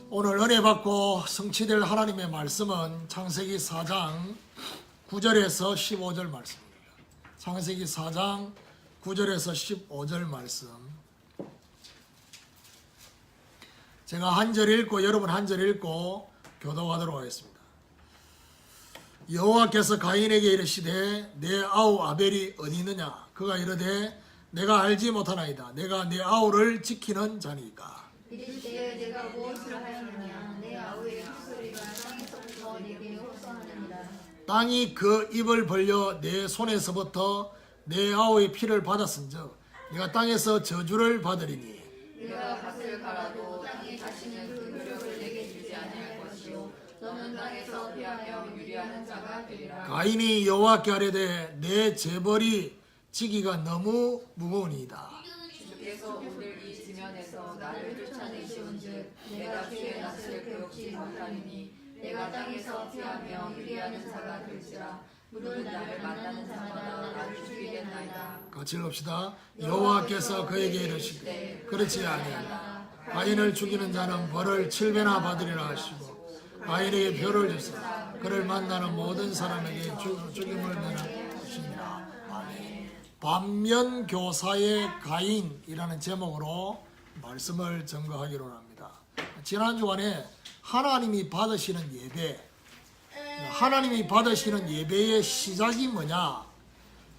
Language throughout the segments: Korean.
오늘 은혜 받고 성취될 하나님의 말씀은 창세기 4장 9절에서 15절 말씀입니다. 창세기 4장 9절에서 15절 말씀. 제가 한 절 읽고 여러분 한 절 읽고 교독하도록 하겠습니다. 여호와께서 가인에게 이르시되 내 아우 아벨이 어디 있느냐? 그가 이르되 내가 알지 못하나이다. 내가 내 아우를 지키는 자니까. 이르시되 내가 무엇을 하였느냐? 내 아우의 목소리가 땅에서부터 내게 호소하느니라. 땅이 그 입을 벌려 내 손에서부터 내 아우의 피를 받았은즉 내가 땅에서 저주를 받으리니 내가 밭을 갈아도 땅이 다시는 그 효력을 내게 주지 아니할 것이요 너는 땅에서 피하며 유리하는 자가 되리라. 가인이 여호와께 아뢰되 내 재벌이 지기가 너무 무거우니이다. 주께서 오늘 이 지면에서 나를 쫓아내시온즉 내가 주의 낯을 괴롭지 못하리니 내가 땅에서 피하며 유리하는 자가 될지라. 물은 나를 만나는 자마다 나를 죽이겠나이다. 같이 읽읍시다. 여호와께서 그에게 이르시되 그렇지 아니하다. 가인을 죽이는 자는 벌을 7배나 받으리라 하시고 가인에게 표를 주사 그를 만나는 모든 사람에게 죽임을 면하시니라. 아멘. 반면교사의 가인이라는 제목으로 말씀을 증거하기로 합니다. 지난 주간에 하나님이 받으시는 예배, 하나님이 받으시는 예배의 시작이 뭐냐?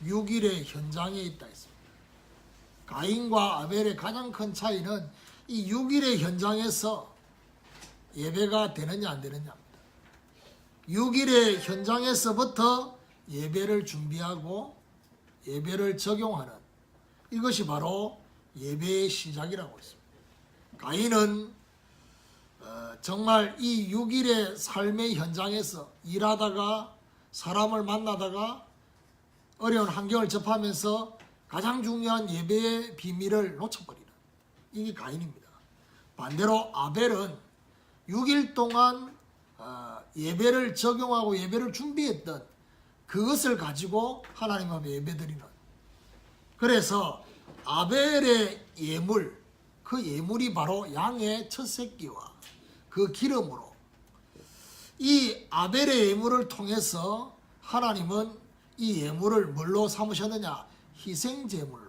6일의 현장에 있다 했습니다. 가인과 아벨의 가장 큰 차이는 이 6일의 현장에서 예배가 되느냐 안 되느냐입니다. 6일의 현장에서부터 예배를 준비하고 예배를 적용하는 이것이 바로 예배의 시작이라고 했습니다. 가인은 정말 이 6일의 삶의 현장에서 일하다가 사람을 만나다가 어려운 환경을 접하면서 가장 중요한 예배의 비밀을 놓쳐버리는 이게 가인입니다. 반대로 아벨은 6일 동안 예배를 적용하고 예배를 준비했던 그것을 가지고 하나님 앞에 예배드리는, 그래서 아벨의 예물, 그 예물이 바로 양의 첫 새끼와 그 기름으로, 이 아벨의 예물을 통해서 하나님은 이 예물을 뭘로 삼으셨느냐? 희생제물로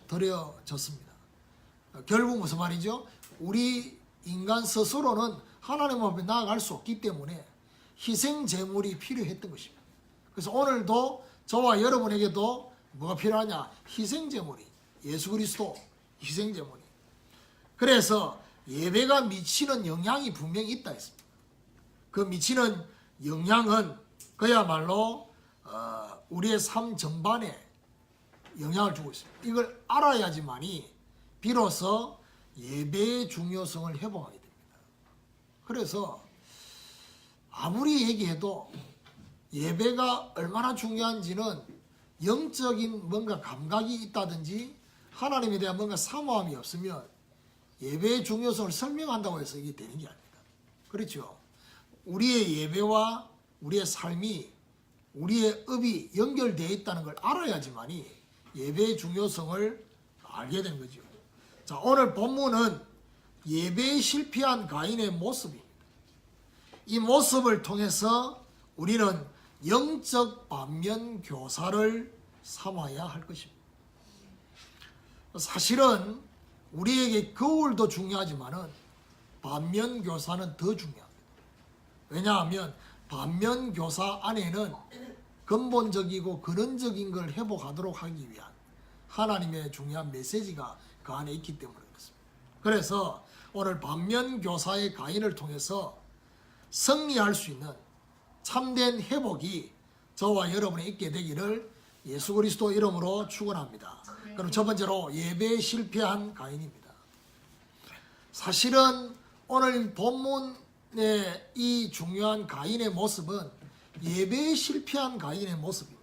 드려졌습니다. 결국 무슨 말이죠? 우리 인간 스스로는 하나님 앞에 나아갈 수 없기 때문에 희생제물이 필요했던 것입니다. 그래서 오늘도 저와 여러분에게도 뭐가 필요하냐? 희생제물이, 예수 그리스도 희생제물이. 그래서 예배가 미치는 영향이 분명히 있다 했습니다. 그 미치는 영향은 그야말로 우리의 삶 전반에 영향을 주고 있습니다. 이걸 알아야지만이 비로소 예배의 중요성을 회복하게 됩니다. 그래서 아무리 얘기해도 예배가 얼마나 중요한지는 영적인 뭔가 감각이 있다든지 하나님에 대한 뭔가 사모함이 없으면 예배의 중요성을 설명한다고 해서 이게 되는 게 아닙니다. 그렇죠? 우리의 예배와 우리의 삶이, 우리의 업이 연결되어 있다는 걸 알아야지만이 예배의 중요성을 알게 된 거죠. 자, 오늘 본문은 예배에 실패한 가인의 모습입니다. 이 모습을 통해서 우리는 영적 반면교사를 삼아야 할 것입니다. 사실은 우리에게 거울도 중요하지만은 반면교사는 더 중요합니다. 왜냐하면 반면교사 안에는 근본적이고 근원적인 걸 회복하도록 하기 위한 하나님의 중요한 메시지가 그 안에 있기 때문에 그렇습니다. 그래서 오늘 반면교사의 가인을 통해서 승리할 수 있는 참된 회복이 저와 여러분에 있게 되기를 예수 그리스도 이름으로 축원합니다. 그럼 첫 번째로 예배에 실패한 가인입니다. 사실은 오늘 본문의 이 중요한 가인의 모습은 예배에 실패한 가인의 모습입니다.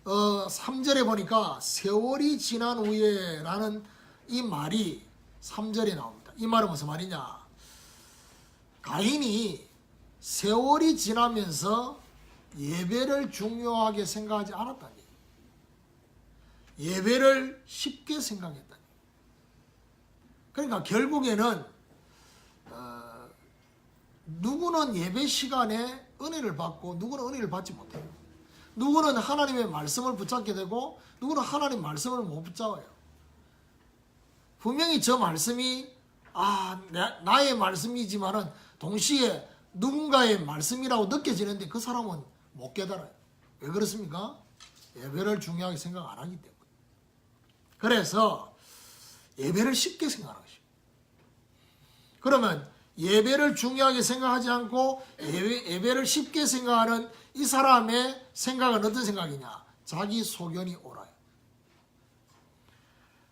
3절에 보니까 세월이 지난 후에 라는 이 말이 3절에 나옵니다. 이 말은 무슨 말이냐? 가인이 세월이 지나면서 예배를 중요하게 생각하지 않았다니, 예배를 쉽게 생각했다니. 그러니까 결국에는 누구는 예배 시간에 은혜를 받고 누구는 은혜를 받지 못해요. 누구는 하나님의 말씀을 붙잡게 되고 누구는 하나님 말씀을 못 붙잡아요. 분명히 저 말씀이 나의 말씀이지만은 동시에 누군가의 말씀이라고 느껴지는데 그 사람은 못 깨달아요. 왜 그렇습니까? 예배를 중요하게 생각 안 하기 때문에. 그래서 예배를 쉽게 생각하는 것이죠. 그러면 예배를 중요하게 생각하지 않고 예배를 쉽게 생각하는 이 사람의 생각은 어떤 생각이냐? 자기 소견이 옳아요.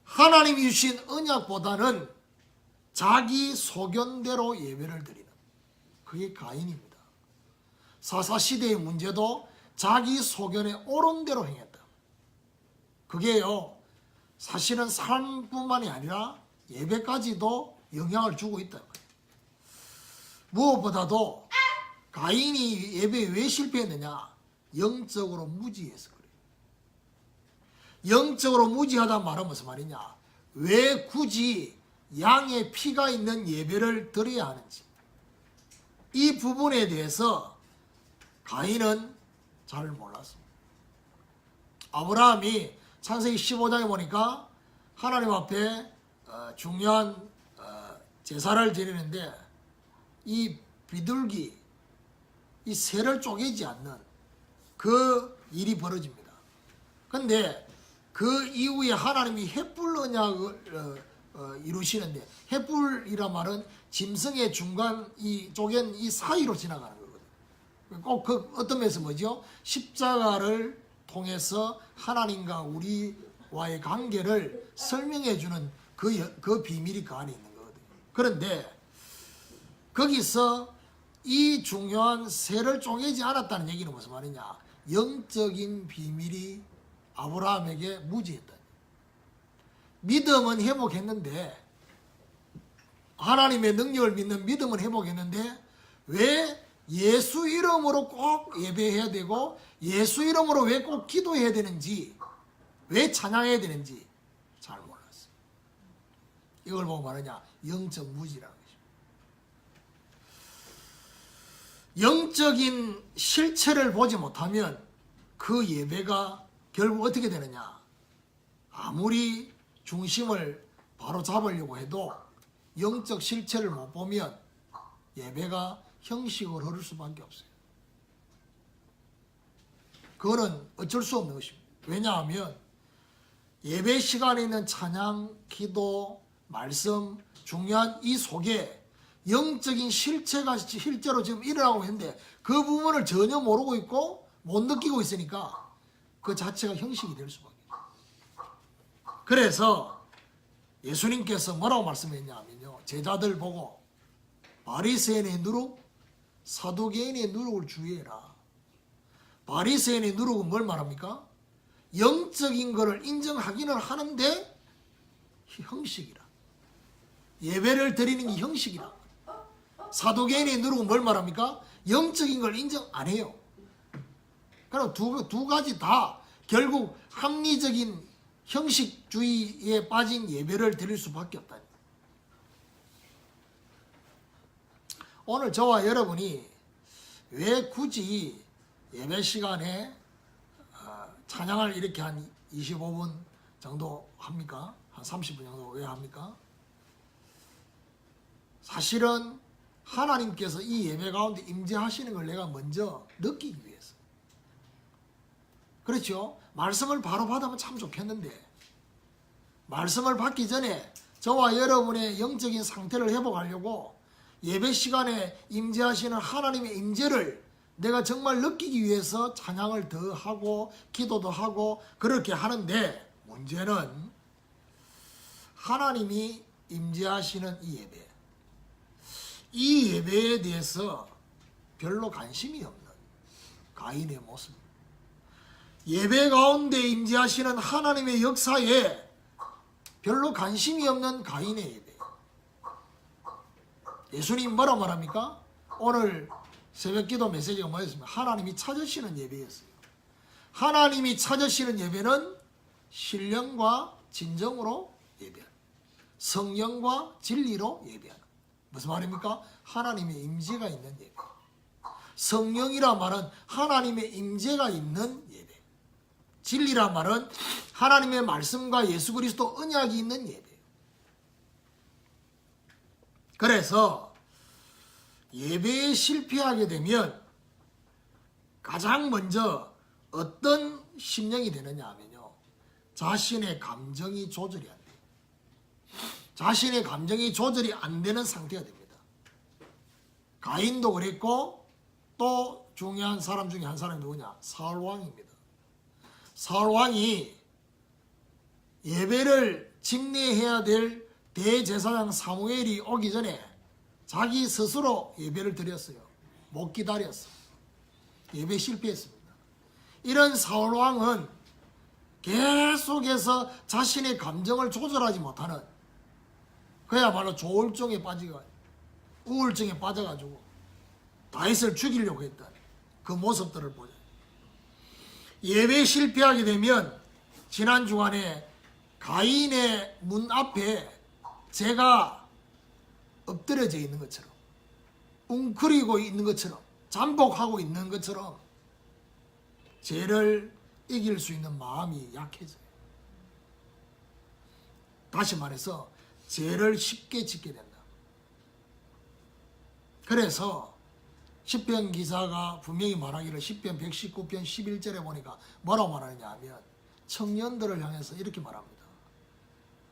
하나님이 주신 언약보다는 자기 소견대로 예배를 드리는, 그게 가인입니다. 사사시대의 문제도 자기 소견에 옳은 대로 행했다. 그게요, 사실은 삶뿐만이 아니라 예배까지도 영향을 주고 있다. 무엇보다도 가인이 예배에 왜 실패했느냐? 영적으로 무지해서 그래요. 영적으로 무지하다는 말은 무슨 말이냐? 왜 굳이 양의 피가 있는 예배를 드려야 하는지, 이 부분에 대해서 가인은 잘 몰랐습니다. 아브라함이 창세기 15장에 보니까 하나님 앞에 중요한 제사를 드리는데 이 비둘기, 이 새를 쪼개지 않는 그 일이 벌어집니다. 근데 그 이후에 하나님이 횃불 언약을 이루시는데, 횃불이란 말은 짐승의 중간 이 쪼갠 이 사이로 지나가는 거거든요. 꼭 그 어떤 면에서 뭐죠? 십자가를 통해서 하나님과 우리와의 관계를 설명해 주는 그 비밀이 그 안에 있는 거거든요. 그런데 거기서 이 중요한 새를 쪼개지 않았다는 얘기는 무슨 말이냐? 영적인 비밀이 아브라함에게 무지했다. 믿음은 회복했는데, 하나님의 능력을 믿는 믿음은 회복했는데 왜 예수 이름으로 꼭 예배해야 되고 예수 이름으로 왜 꼭 기도해야 되는지, 왜 찬양해야 되는지 잘 몰랐어요. 이걸 보고 말하냐? 영적 무지라는 것입니다. 영적인 실체를 보지 못하면 그 예배가 결국 어떻게 되느냐? 아무리 중심을 바로 잡으려고 해도 영적 실체를 못 보면 예배가 형식을 흐를 수밖에 없어요. 그거는 어쩔 수 없는 것입니다. 왜냐하면 예배 시간에 있는 찬양, 기도, 말씀, 중요한 이 속에 영적인 실체가 실제로 지금 일어나고 있는데 그 부분을 전혀 모르고 있고 못 느끼고 있으니까 그 자체가 형식이 될 수밖에 없어요. 그래서 예수님께서 뭐라고 말씀했냐면요, 제자들 보고 바리새인의 누룩, 사두개인의 누룩을 주의해라. 바리새인의 누룩은 뭘 말합니까? 영적인 것을 인정하기는 하는데 형식이라. 예배를 드리는 게 형식이라. 사두개인의 누룩은 뭘 말합니까? 영적인 걸 인정 안 해요. 그럼 두 가지 다 결국 합리적인 형식주의에 빠진 예배를 드릴 수밖에 없다. 오늘 저와 여러분이 왜 굳이 예배 시간에 찬양을 이렇게 한 25분 정도 합니까? 한 30분 정도 왜 합니까? 사실은 하나님께서 이 예배 가운데 임재하시는 걸 내가 먼저 느끼기 위해서. 그렇죠? 말씀을 바로 받으면 참 좋겠는데 말씀을 받기 전에 저와 여러분의 영적인 상태를 회복하려고 예배 시간에 임재하시는 하나님의 임재를 내가 정말 느끼기 위해서 찬양을 더 하고 기도도 하고 그렇게 하는데, 문제는 하나님이 임재하시는 이 예배에 대해서 별로 관심이 없는 가인의 모습. 예배 가운데 임재하시는 하나님의 역사에 별로 관심이 없는 가인의 예배. 예수님 뭐라 말합니까? 오늘 새벽기도 메시지가 뭐였습니까? 하나님이 찾으시는 예배였어요. 하나님이 찾으시는 예배는 신령과 진정으로 예배. 성령과 진리로 예배하는. 무슨 말입니까? 하나님의 임재가 있는 예배. 성령이란 말은 하나님의 임재가 있는 예배. 진리란 말은 하나님의 말씀과 예수 그리스도 언약이 있는 예배. 그래서 예배에 실패하게 되면 가장 먼저 어떤 심령이 되느냐 하면요, 자신의 감정이 조절이 안 돼요. 자신의 감정이 조절이 안 되는 상태가 됩니다. 가인도 그랬고, 또 중요한 사람 중에 한 사람이 누구냐? 사울왕입니다. 사울왕이 예배를 집례해야 될 대제사장 사무엘이 오기 전에 자기 스스로 예배를 드렸어요. 못 기다렸어요. 예배 실패했습니다. 이런 사울왕은 계속해서 자신의 감정을 조절하지 못하는, 그야말로 조울증에 빠지고 우울증에 빠져가지고 다윗을 죽이려고 했던 그 모습들을 보죠. 예배 실패하게 되면 지난 주간에 가인의 문 앞에 제가 엎드려져 있는 것처럼, 웅크리고 있는 것처럼, 잠복하고 있는 것처럼 죄를 이길 수 있는 마음이 약해져요. 다시 말해서 죄를 쉽게 짓게 된다. 그래서 시편 기사가 분명히 말하기를 시편 119편 11절에 보니까 뭐라고 말하느냐 하면 청년들을 향해서 이렇게 말합니다.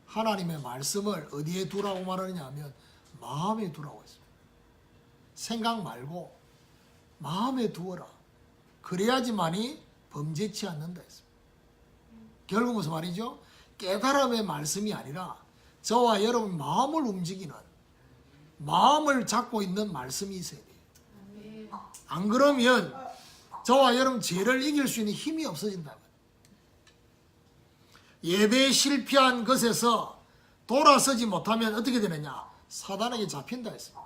하나님의 말씀을 어디에 두라고 말하느냐 하면 마음에 두라고 했습니다. 생각 말고 마음에 두어라. 그래야지만이 범죄치 않는다 했습니다. 결국 무슨 말이죠? 깨달음의 말씀이 아니라 저와 여러분 마음을 움직이는, 마음을 잡고 있는 말씀이 있어야 돼요. 안 그러면 저와 여러분 죄를 이길 수 있는 힘이 없어진다. 예배에 실패한 것에서 돌아서지 못하면 어떻게 되느냐? 사단에게 잡힌다 했습니다.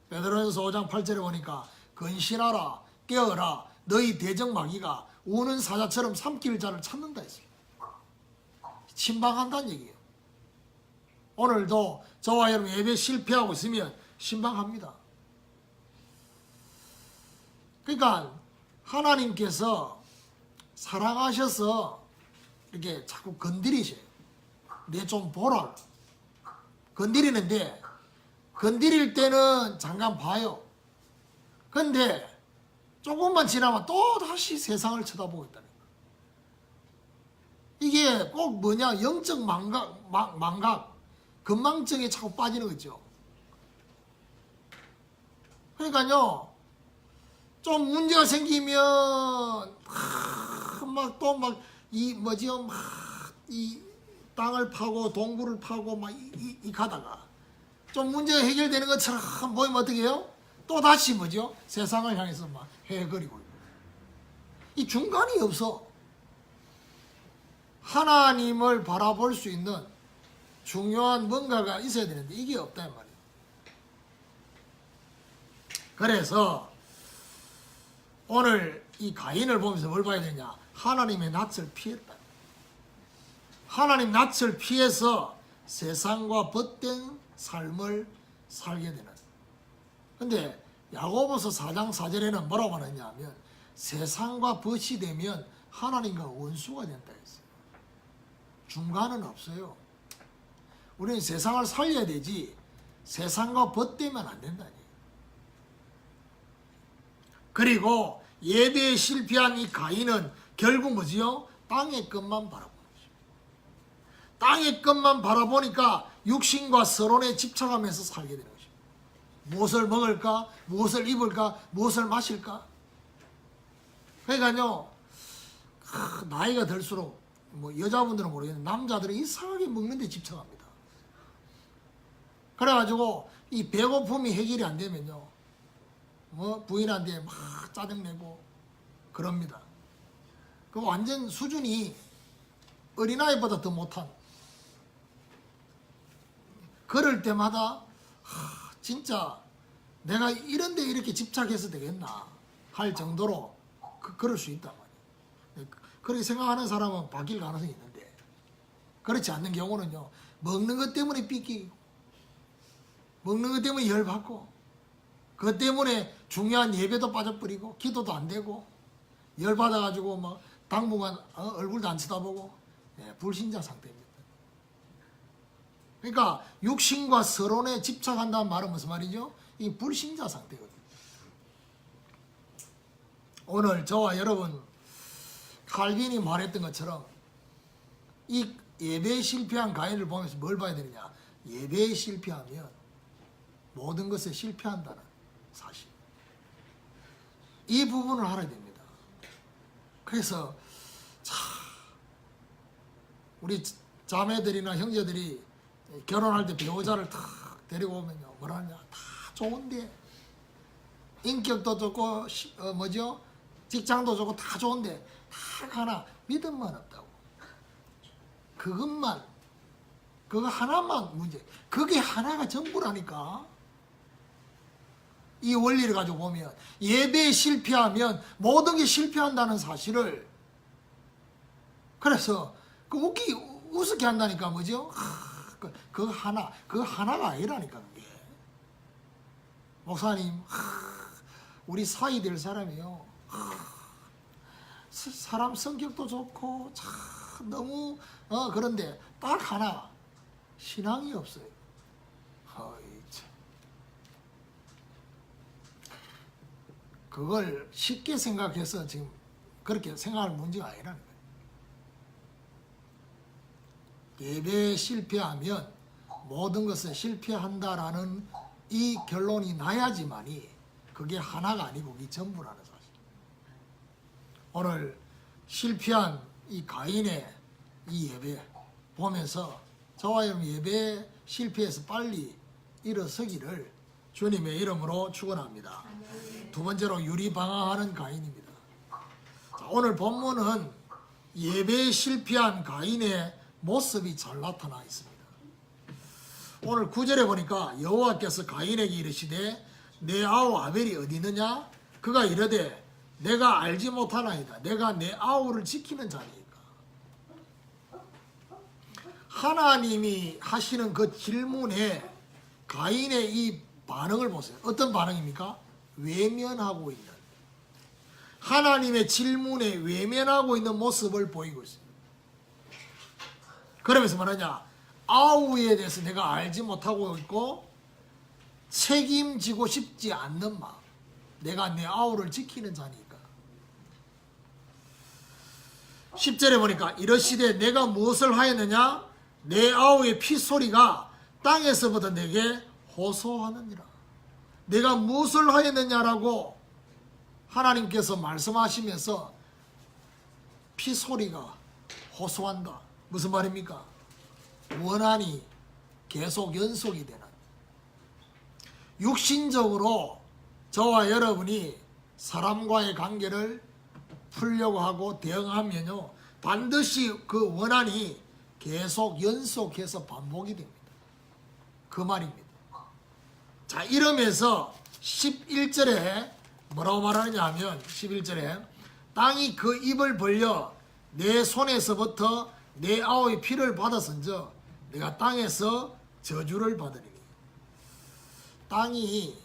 베드로전서 5장 8절에 보니까 근신하라, 깨어라, 너희 대적마귀가 우는 사자처럼 삼킬 자를 찾는다 했습니다. 신방한다는 얘기예요. 오늘도 저와 여러분 예배 실패하고 있으면 신방합니다. 그러니까 하나님께서 사랑하셔서 이렇게 자꾸 건드리셔요. 내 좀 보라. 건드리는데 건드릴 때는 잠깐 봐요. 근데 조금만 지나면 또 다시 세상을 쳐다보고 있다는 거예요. 이게 꼭 뭐냐? 영적 망각, 건망증에 자꾸 빠지는 거죠. 그러니까요, 좀 문제가 생기면 막 또 막 이 뭐지요? 막 이 땅을 파고 동굴을 파고 막 이 가다가 좀 문제가 해결되는 것처럼 보이면 어떻게 해요? 또 다시 뭐죠? 세상을 향해서 막 헤거리고 이 중간이 없어. 하나님을 바라볼 수 있는 중요한 뭔가가 있어야 되는데 이게 없단 말이에요. 그래서 오늘 이 가인을 보면서 뭘 봐야 되냐? 하나님의 낯을 피했다. 하나님 낯을 피해서 세상과 벗된 삶을 살게 되는. 근데 야고보서 4장 4절에는 뭐라고 하느냐 하면 세상과 벗이 되면 하나님과 원수가 된다 했어요. 중간은 없어요. 우리는 세상을 살려야 되지 세상과 벗되면 안 된다니. 그리고 예배에 실패한 이 가인은 결국 뭐지요? 땅의 것만 바라보는 거죠. 땅의 것만 바라보니까 육신과 서론에 집착하면서 살게 되는 거죠. 무엇을 먹을까? 무엇을 입을까? 무엇을 마실까? 그러니까요, 나이가 들수록 뭐 여자분들은 모르겠는데 남자들은 이상하게 먹는 데 집착합니다. 그래가지고 이 배고픔이 해결이 안 되면요, 뭐 부인한테 막 짜증내고 그럽니다. 그 완전 수준이 어린아이보다 더 못한. 그럴 때마다 진짜 내가 이런데 이렇게 집착해서 되겠나 할 정도로 그럴 수 있단 말이에요. 그렇게 생각하는 사람은 바뀔 가능성이 있는데 그렇지 않는 경우는요, 먹는 것 때문에 삐끼고, 먹는 것 때문에 열받고, 그것 때문에 중요한 예배도 빠져버리고, 기도도 안 되고, 열받아가지고 막 당분간 얼굴도 안 쳐다보고, 불신자 상태입니다. 그러니까 육신과 서론에 집착한다는 말은 무슨 말이죠? 이 불신자 상태거든요. 오늘 저와 여러분 칼빈이 말했던 것처럼 이 예배에 실패한 가인을 보면서 뭘 봐야 되느냐? 예배에 실패하면 모든 것에 실패한다는 사실. 이 부분을 알아야 됩니다. 그래서 우리 자매들이나 형제들이 결혼할 때 배우자를 탁 데리고 오면요, 뭐라 하냐? 다 좋은데, 인격도 좋고 직장도 좋고 다 좋은데 딱 하나 믿음만 없다고. 그거 하나만 문제. 그게 하나가 전부라니까. 이 원리를 가지고 보면 예배에 실패하면 모든 게 실패한다는 사실을, 그래서 우습게 한다니까. 뭐죠? 그거 하나가 아니라니까. 그게 목사님, 우리 사이 될 사람이요, 사람 성격도 좋고 참 너무 그런데 딱 하나 신앙이 없어요. 그걸 쉽게 생각해서 지금 그렇게 생각할 문제가 아니라는 거예요. 예배에 실패하면 모든 것에 실패한다라는 이 결론이 나야지만이 그게 하나가 아니고 그게 전부라는 사실. 오늘 실패한 이 가인의 이 예배 보면서 저와 여러분 예배 실패해서 빨리 일어서기를 주님의 이름으로 축원합니다. 두 번째로 유리방황하는 가인입니다. 자, 오늘 본문은 예배에 실패한 가인의 모습이 잘 나타나 있습니다. 오늘 9절에 보니까 여호와께서 가인에게 이르시되 내 아우 아벨이 어디 있느냐? 그가 이르되 내가 알지 못하나이다. 내가 내 아우를 지키는 자니까. 하나님이 하시는 그 질문에 가인의 이 반응을 보세요. 어떤 반응입니까? 외면하고 있는, 하나님의 질문에 외면하고 있는 모습을 보이고 있습니다. 그러면서 말하냐? 아우에 대해서 내가 알지 못하고 있고 책임지고 싶지 않는 마음. 내가 내 아우를 지키는 자니까. 10절에 보니까 이러시되 내가 무엇을 하였느냐? 내 아우의 피소리가 땅에서부터 내게 호소하느니라. 내가 무엇을 하였느냐라고 하나님께서 말씀하시면서 피소리가 호소한다. 무슨 말입니까? 원한이 계속 연속이 되는, 육신적으로 저와 여러분이 사람과의 관계를 풀려고 하고 대응하면요, 반드시 그 원한이 계속 연속해서 반복이 됩니다. 그 말입니다. 자, 이러면서 11절에 뭐라고 말하느냐 하면 11절에 땅이 그 입을 벌려 내 손에서부터 내 아우의 피를 받았은즉 내가 땅에서 저주를 받으리니. 땅이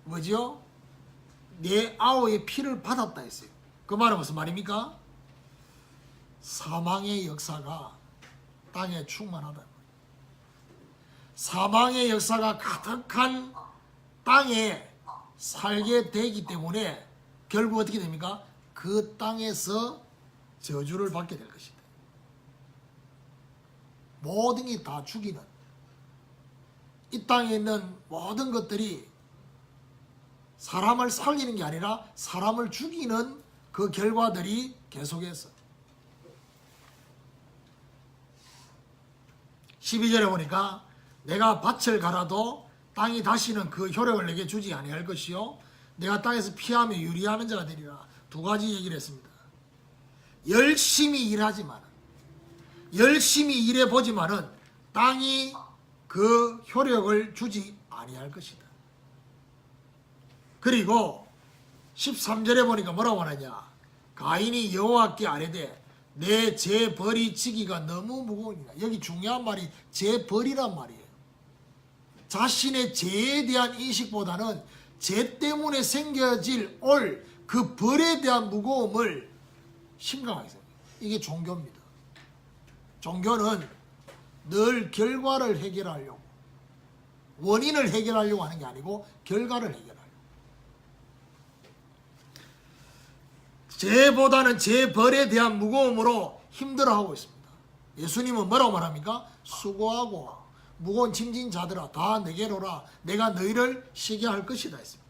뭐죠? 내 아우의 피를 받았다 했어요. 그 말은 무슨 말입니까? 사망의 역사가 땅에 충만하다. 사망의 역사가 가득한 땅에 살게 되기 때문에 결국 어떻게 됩니까? 그 땅에서 저주를 받게 될 것이다. 모든 게 다 죽이는, 이 땅에 있는 모든 것들이 사람을 살리는 게 아니라 사람을 죽이는 그 결과들이 계속해서 12절에 보니까 내가 밭을 갈아도 땅이 다시는 그 효력을 내게 주지 아니할 것이요 내가 땅에서 피하며 유리하는 자가 되리라. 두 가지 얘기를 했습니다. 열심히 일하지만, 열심히 일해보지만은 땅이 그 효력을 주지 아니할 것이다. 그리고 13절에 보니까 뭐라고 하느냐? 가인이 여호와께 아뢰되 내 재벌이 지기가 너무 무거우니까. 여기 중요한 말이 재벌이란 말이에요. 자신의 죄에 대한 인식보다는 죄 때문에 생겨질 올 그 벌에 대한 무거움을 심각하게 생각해요. 이게 종교입니다. 종교는 늘 결과를 해결하려고, 원인을 해결하려고 하는 게 아니고 결과를 해결하려고. 죄보다는 죄벌에 대한 무거움으로 힘들어하고 있습니다. 예수님은 뭐라고 말합니까? 수고하고 무거운 짐진 자들아 다 내게로 오라. 내가 너희를 쉬게 할 것이다 했습니다.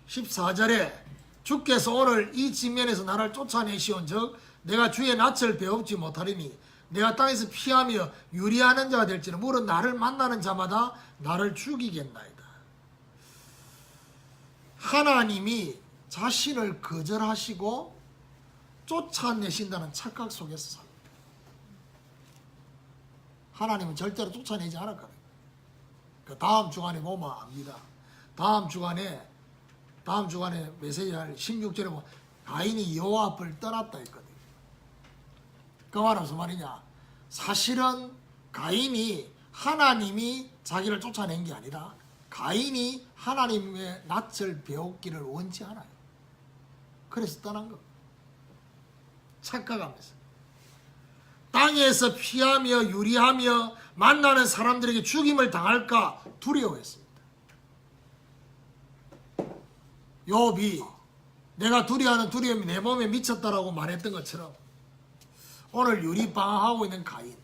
14절에 주께서 오늘 이 지면에서 나를 쫓아내시온 즉 내가 주의 낯을 배웁지 못하리니 내가 땅에서 피하며 유리하는 자가 될지는 물은 나를 만나는 자마다 나를 죽이겠나이다. 하나님이 자신을 거절하시고 쫓아내신다는 착각 속에서 삽니다. 하나님은 절대로 쫓아내지 않았거든요. 그 다음 주간에 보면 압니다. 다음 주간에 메시지할 16절에 보면 가인이 여호와 앞을 떠났다 했거든요. 그 말은 무슨 말이냐? 사실은 가인이 하나님이 자기를 쫓아낸 게 아니라 가인이 하나님의 낯을 배웠기를 원치 않아요. 그래서 떠난 겁니다. 착각하면서. 땅에서 피하며 유리하며 만나는 사람들에게 죽임을 당할까 두려워했습니다. 욥이 내가 두려워하는 두려움이 내 몸에 미쳤다라고 말했던 것처럼 오늘 유리방황하고 있는 가인,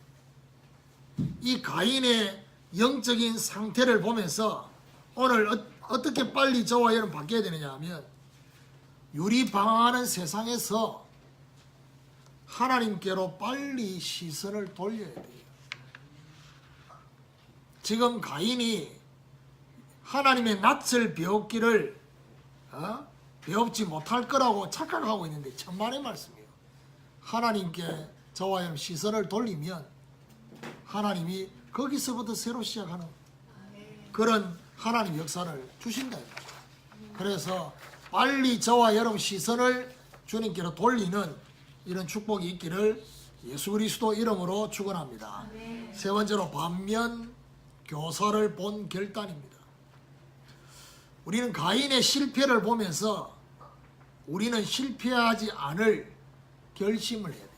이 가인의 영적인 상태를 보면서 오늘 어떻게 빨리 저와 여러분 바뀌어야 되느냐 하면 유리방황하는 세상에서 하나님께로 빨리 시선을 돌려야 돼요. 지금 가인이 하나님의 낯을 배웠기를 배웁지 못할 거라고 착각하고 있는데 천만의 말씀이에요. 하나님께 저와 여러분 시선을 돌리면 하나님이 거기서부터 새로 시작하는 그런 하나님 역사를 주신다. 그래서 빨리 저와 여러분 시선을 주님께로 돌리는 이런 축복이 있기를 예수 그리스도 이름으로 축원합니다. 세 번째로 반면 교사를 본 결단입니다. 우리는 가인의 실패를 보면서 우리는 실패하지 않을 결심을 해야 돼요.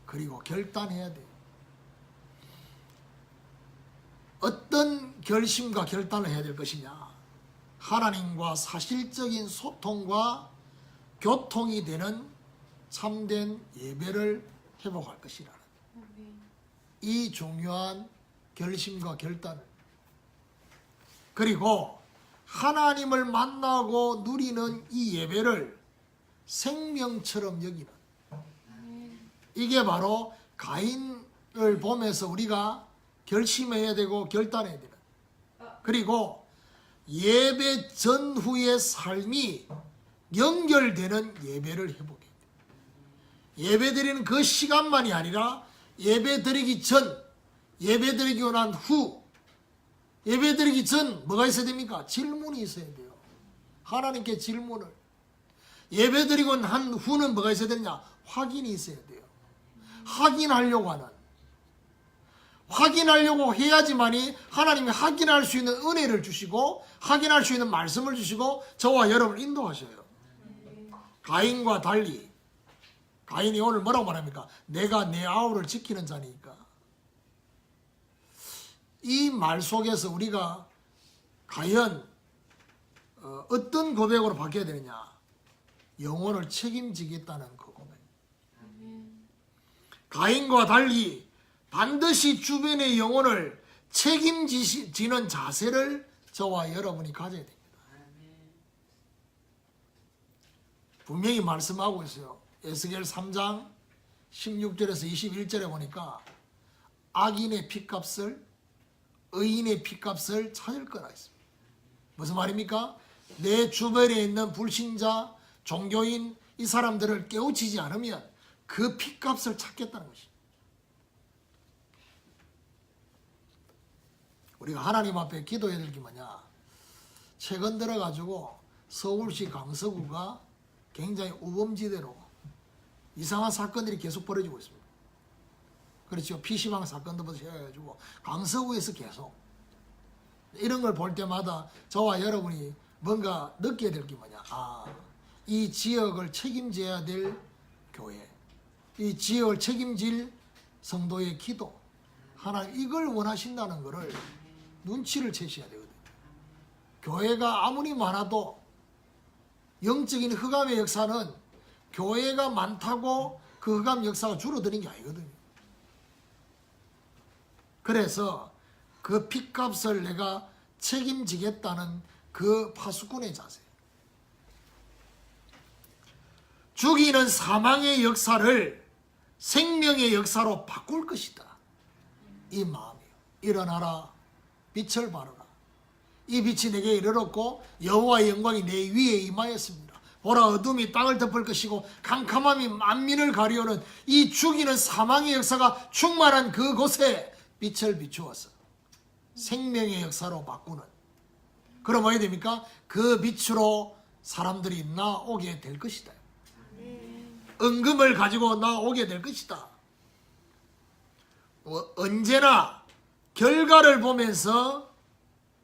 그리고 결단해야 돼요. 어떤 결심과 결단을 해야 될 것이냐? 하나님과 사실적인 소통과 교통이 되는 참된 예배를 회복할 것이라는 이 중요한 결심과 결단을, 그리고 하나님을 만나고 누리는 이 예배를 생명처럼 여기는, 이게 바로 가인을 보면서 우리가 결심해야 되고 결단해야 되는, 그리고 예배 전후의 삶이 연결되는 예배를 회복해야 돼요. 예배 드리는 그 시간만이 아니라 예배 드리기 전, 예배 드리고 난 후, 예배 드리기 전 뭐가 있어야 됩니까? 질문이 있어야 돼요. 하나님께 질문을. 예배 드리고 난 후는 뭐가 있어야 되느냐? 확인이 있어야 돼요. 확인하려고 해야지만이 하나님이 확인할 수 있는 은혜를 주시고 확인할 수 있는 말씀을 주시고 저와 여러분을 인도하셔요. 가인과 달리 가인이 오늘 뭐라고 말합니까? 내가 내 아우를 지키는 자니까. 이 말 속에서 우리가 과연 어떤 고백으로 바뀌어야 되느냐? 영혼을 책임지겠다는 그 고백. 가인과 달리 반드시 주변의 영혼을 책임지는 자세를 저와 여러분이 가져야 됩니다. 분명히 말씀하고 있어요. 에스겔 3장 16절에서 21절에 보니까 악인의 핏값을, 의인의 핏값을 찾을 거라 했습니다. 무슨 말입니까? 내 주변에 있는 불신자, 종교인 이 사람들을 깨우치지 않으면 그 핏값을 찾겠다는 것입니다. 우리가 하나님 앞에 기도해야 될 게 뭐냐? 최근 들어가지고 서울시 강서구가 굉장히 우범지대로 이상한 사건들이 계속 벌어지고 있습니다. 그렇죠. PC방 사건도부터 해가지고 강서구에서 계속 이런 걸 볼 때마다 저와 여러분이 뭔가 느껴야 될 게 뭐냐. 이 지역을 책임져야 될 교회, 이 지역을 책임질 성도의 기도, 하나님 이걸 원하신다는 것을 눈치를 채셔야 되거든요. 교회가 아무리 많아도 영적인 흑암의 역사는 교회가 많다고 그 흑암 역사가 줄어드는 게 아니거든요. 그래서 그 핏값을 내가 책임지겠다는 그 파수꾼의 자세. 죽이는 사망의 역사를 생명의 역사로 바꿀 것이다. 이 마음이에요. 일어나라, 빛을 발하라. 이 빛이 내게 이르렀고 여호와의 영광이 내 위에 임하였습니다. 보라, 어둠이 땅을 덮을 것이고 캄캄함이 만민을 가리우는 이 죽이는 사망의 역사가 충만한 그곳에 빛을 비추어서 생명의 역사로 바꾸는. 그럼 뭐야 됩니까? 그 빛으로 사람들이 나오게 될 것이다. 은금을 가지고 나오게 될 것이다. 언제나 결과를 보면서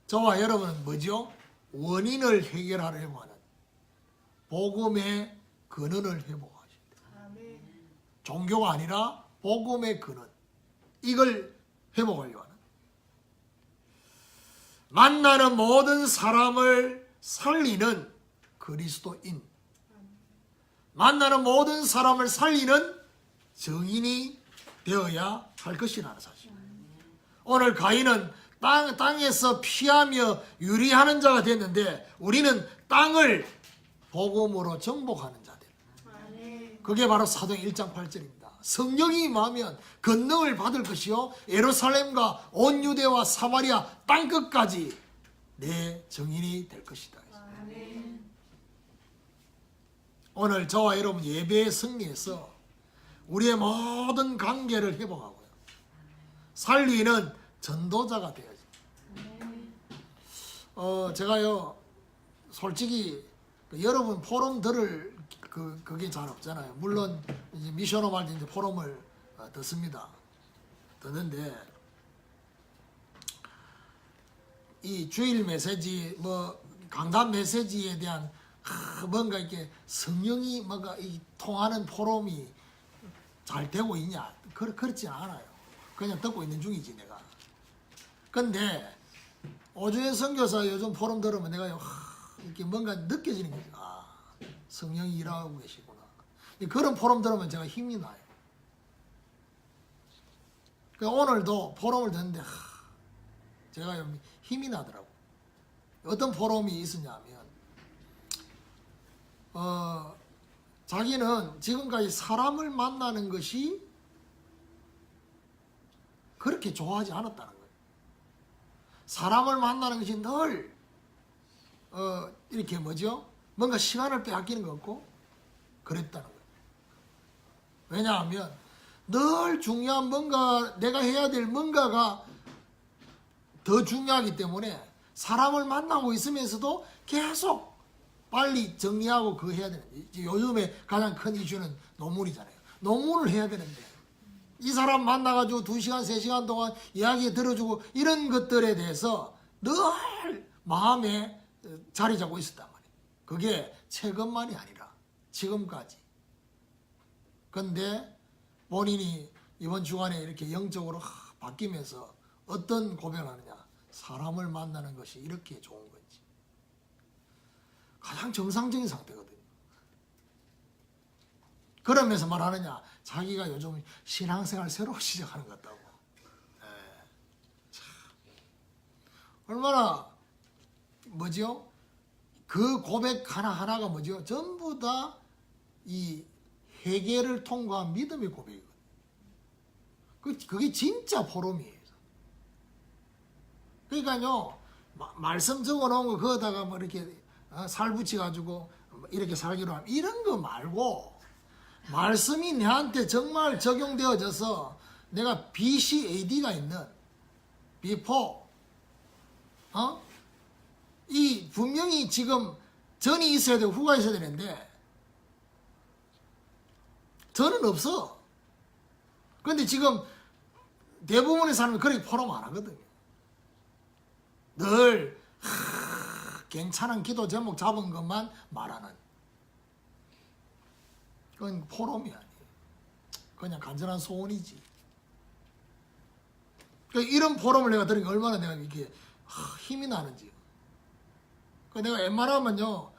저와 여러분은 뭐죠? 원인을 해결하려고 하는 복음의 근원을 회복하신다. 종교가 아니라 복음의 근원, 이걸 회복하려고 하는. 만나는 모든 사람을 살리는 그리스도인, 만나는 모든 사람을 살리는 정인이 되어야 할 것이라는 사실. 오늘 가인은 땅에서 피하며 유리하는 자가 됐는데 우리는 땅을 복음으로 정복하는 자들. 그게 바로 사도행 1장 8절입니다. 성령이 임하면 권능을 받을 것이요 예루살렘과 온 유대와 사마리아 땅끝까지 내 증인이 될 것이다. 오늘 저와 여러분 예배의 승리에서 우리의 모든 관계를 회복하고요, 살리는 전도자가 되어야지. 제가요 솔직히 여러분 포럼 들을 그게 잘 없잖아요. 물론 이제 미션홈 할 때 이제 포럼을 듣습니다. 듣는데 이 주일 메시지, 뭐 강단 메시지에 대한 뭔가 이렇게 성령이 뭔가 이 통하는 포럼이 잘 되고 있냐? 그렇지 않아요. 그냥 듣고 있는 중이지 내가. 근데 오주현 선교사 요즘 포럼 들으면 내가 이렇게 뭔가 느껴지는 거죠. 성령이 일하고 계시구나. 그런 포럼 들으면 제가 힘이 나요. 오늘도 포럼을 듣는데 제가 힘이 나더라고. 어떤 포럼이 있었냐면 자기는 지금까지 사람을 만나는 것이 그렇게 좋아하지 않았다는 거예요. 사람을 만나는 것이 늘 이렇게 뭐죠? 뭔가 시간을 빼앗기는 것 같고 그랬다는 거예요. 왜냐하면 늘 중요한 뭔가 내가 해야 될 뭔가가 더 중요하기 때문에 사람을 만나고 있으면서도 계속 빨리 정리하고 그거 해야 되는. 요즘에 가장 큰 이슈는 논문이잖아요. 논문을 해야 되는데 이 사람 만나가지고 2시간 3시간 동안 이야기 들어주고 이런 것들에 대해서 늘 마음에 자리 잡고 있었단 말이에요. 그게 최근만이 아니라 지금까지. 근데 본인이 이번 주간에 이렇게 영적으로 바뀌면서 어떤 고백을 하느냐. 사람을 만나는 것이 이렇게 좋은 건지. 가장 정상적인 상태거든요. 그러면서 말하느냐. 자기가 요즘 신앙생활 새로 시작하는 것 같다고. 얼마나 뭐죠? 그 고백 하나하나가 뭐죠? 전부 다 이 회개를 통과한 믿음의 고백이거든요. 그게 진짜 포럼이에요. 그러니까요, 말씀 적어 놓은 거 거기다가 뭐 이렇게 살 붙여가지고 이렇게 살기로 하면 이런 거 말고 말씀이 내한테 정말 적용되어져서 내가 BCAD가 있는 before, 이 분명히 지금 전이 있어야 되고 후가 있어야 되는데 저는 없어. 그런데 지금 대부분의 사람이 그렇게 포럼 안 하거든요. 늘 괜찮은 기도 제목 잡은 것만 말하는. 그건 포럼이 아니에요. 그냥 간절한 소원이지. 그러니까 이런 포럼을 내가 들으니까 얼마나 내가 이렇게 힘이 나는지. 내가 웬만하면요,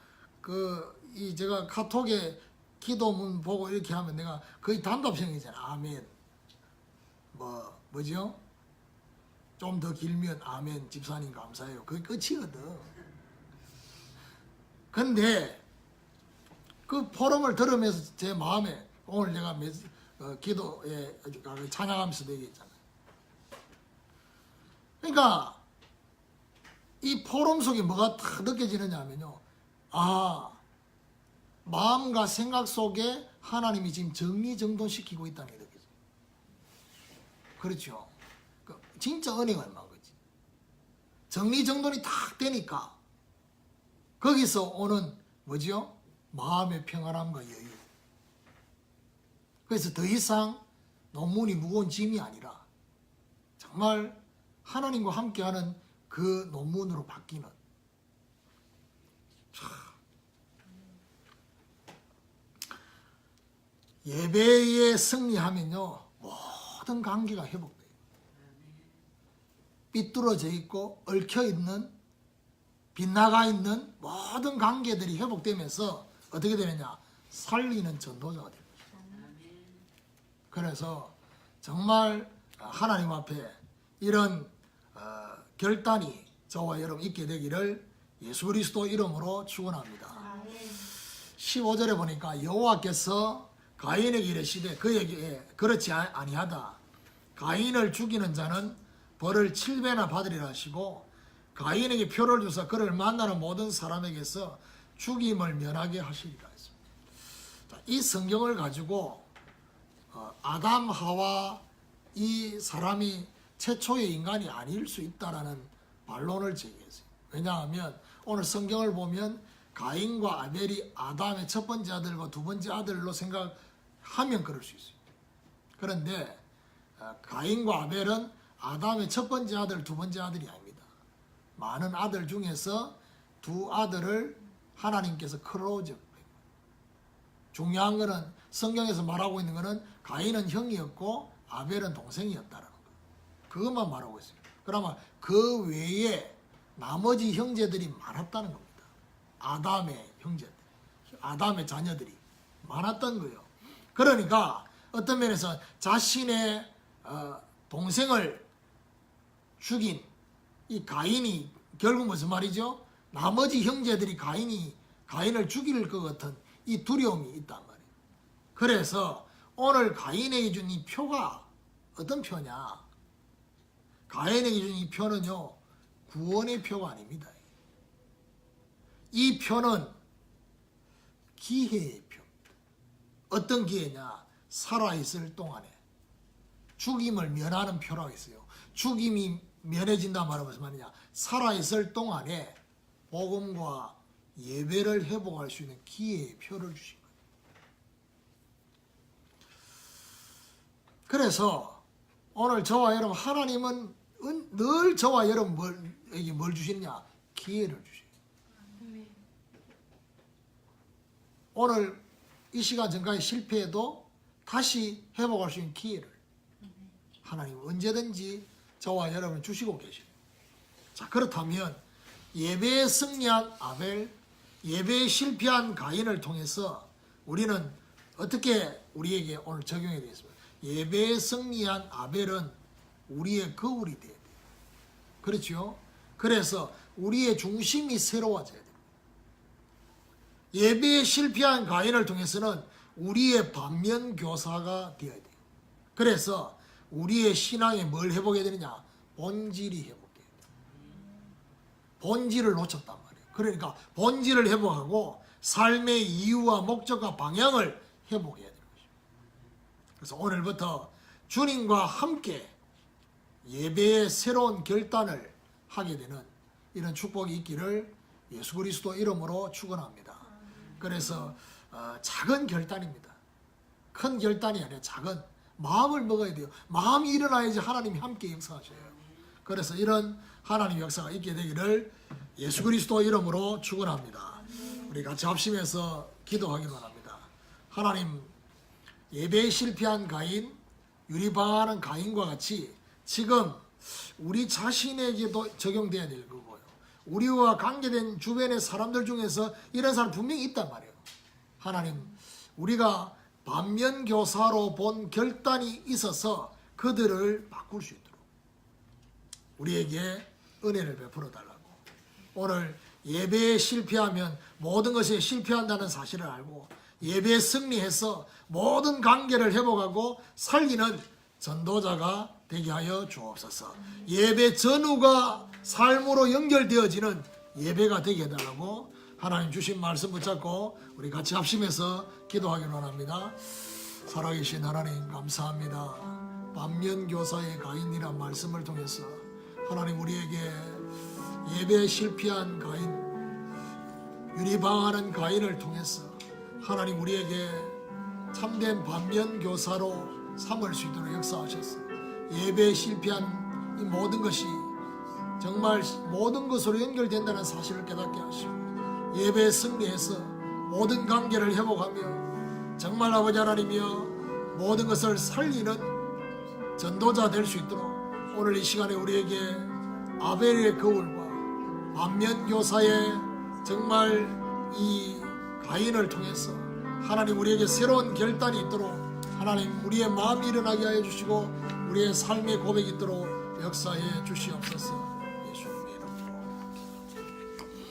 제가 카톡에 기도문 보고 이렇게 하면 내가 거의 단답형이잖아. 아멘. 뭐죠? 좀 더 길면 아멘, 집사님 감사해요. 그게 끝이거든. 근데 그 포럼을 들으면서 제 마음에 오늘 제가 기도에 찬양하면서도 얘기했잖아요. 그러니까 이 포럼 속에 뭐가 딱 느껴지느냐 하면요. 마음과 생각 속에 하나님이 지금 정리정돈시키고 있다는 게 느껴져요. 그렇죠. 진짜 은혜가 얼마인 거지. 정리정돈이 딱 되니까 거기서 오는 뭐지요? 마음의 평안함과 여유. 그래서 더 이상 논문이 무거운 짐이 아니라 정말 하나님과 함께하는 그 논문으로 바뀌는. 예배에 승리하면요, 모든 관계가 회복돼요. 삐뚤어져 있고 얽혀 있는, 빗나가 있는 모든 관계들이 회복되면서 어떻게 되느냐? 살리는 전도자가 됩니다. 그래서 정말 하나님 앞에 이런 결단이 저와 여러분 있게 되기를 예수 그리스도 이름으로 축원합니다. 15절에 보니까 여호와께서 가인에게 이르시되 그에게 그렇지 아니하다. 가인을 죽이는 자는 벌을 7배나 받으리라 하시고 가인에게 표를 주사 그를 만나는 모든 사람에게서 죽임을 면하게 하시리라 했습니다. 자, 이 성경을 가지고 아담 하와 이 사람이 최초의 인간이 아닐 수 있다라는 반론을 제기했어요. 왜냐하면 오늘 성경을 보면 가인과 아벨이 아담의 첫 번째 아들과 두 번째 아들로 생각하면 그럴 수 있어요. 그런데 가인과 아벨은 아담의 첫 번째 아들, 두 번째 아들이 아닙니다. 많은 아들 중에서 두 아들을 하나님께서 크로즈. 중요한 거는 성경에서 말하고 있는 거는 가인은 형이었고 아벨은 동생이었다라는 거. 그것만 말하고 있어요. 그러면 그 외에 나머지 형제들이 많았다는 겁니다. 아담의 형제들, 아담의 자녀들이 많았던 거예요. 그러니까 어떤 면에서 자신의 동생을 죽인 이 가인이 결국 무슨 말이죠? 나머지 형제들이 가인을 죽일 것 같은 이 두려움이 있단 말이에요. 그래서 오늘 가인에게 준 이 표가 어떤 표냐? 가인에게 준 이 표는요, 구원의 표가 아닙니다. 이 표는 기회의 표. 어떤 기회냐? 살아있을 동안에 죽임을 면하는 표라고 했어요. 죽임이 면해진다 말하면 무슨 말이냐? 살아있을 동안에 복음과 예배를 회복할 수 있는 기회의 표를 주신 거예요. 그래서 오늘 저와 여러분, 하나님은 늘 저와 여러분에게 뭘 주시느냐? 기회를 주셔요. 오늘 이 시간 전까지 실패해도 다시 회복할 수 있는 기회를 하나님은 언제든지 저와 여러분 주시고 계셔요. 자, 그렇다면 예배에 승리한 아벨, 예배에 실패한 가인을 통해서 우리는 어떻게 우리에게 오늘 적용해야 되겠습니까? 예배에 승리한 아벨은 우리의 거울이 돼야 돼요. 그렇죠? 그래서 우리의 중심이 새로워져야 돼요. 예배에 실패한 가인을 통해서는 우리의 반면교사가 되어야 돼요. 그래서 우리의 신앙에 뭘 회복해야 되느냐? 본질이 회복돼야 돼요. 본질을 놓쳤단 말이에요. 그러니까 본질을 회복하고 삶의 이유와 목적과 방향을 회복해야 되는 거죠. 그래서 오늘부터 주님과 함께 예배의 새로운 결단을 하게 되는 이런 축복이 있기를 예수 그리스도 이름으로 축원합니다. 그래서 작은 결단입니다. 큰 결단이 아니라 작은 마음을 먹어야 돼요. 마음이 일어나야지 하나님이 함께 역사하셔요. 그래서 이런 하나님 역사가 있게 되기를 예수 그리스도 이름으로 축원합니다. 우리 같이 합심해서 기도하기로 합니다. 하나님, 예배에 실패한 가인, 유리방황하는 가인과 같이 지금 우리 자신에게도 적용돼야 될 거고요. 우리와 관계된 주변의 사람들 중에서 이런 사람 분명히 있단 말이에요. 하나님, 우리가 반면교사로 본 결단이 있어서 그들을 바꿀 수 있도록 우리에게 은혜를 베풀어 달라고. 오늘 예배에 실패하면 모든 것이 실패한다는 사실을 알고 예배에 승리해서 모든 관계를 회복하고 살리는 전도자가 되게 하여 주옵소서. 예배 전후가 삶으로 연결되어지는 예배가 되게 해달라고 하나님 주신 말씀 붙잡고 우리 같이 합심해서 기도하기로 합니다. 살아계신 하나님 감사합니다. 반면교사의 가인이란 말씀을 통해서 하나님 우리에게 예배에 실패한 가인, 유리방황하는 가인을 통해서 하나님 우리에게 참된 반면교사로 삼을 수 있도록 역사하셨어. 예배에 실패한 이 모든 것이 정말 모든 것으로 연결된다는 사실을 깨닫게 하시고 예배에 승리해서 모든 관계를 회복하며 정말 아버지 하나님이여 모든 것을 살리는 전도자 될 수 있도록 오늘 이 시간에 우리에게 아벨의 거울과 반면교사의 정말 이 가인을 통해서 하나님 우리에게 새로운 결단이 있도록 하나님 우리의 마음이 일어나게 하여 주시고 우리의 삶의 고백이 있도록 역사해 주시옵소서.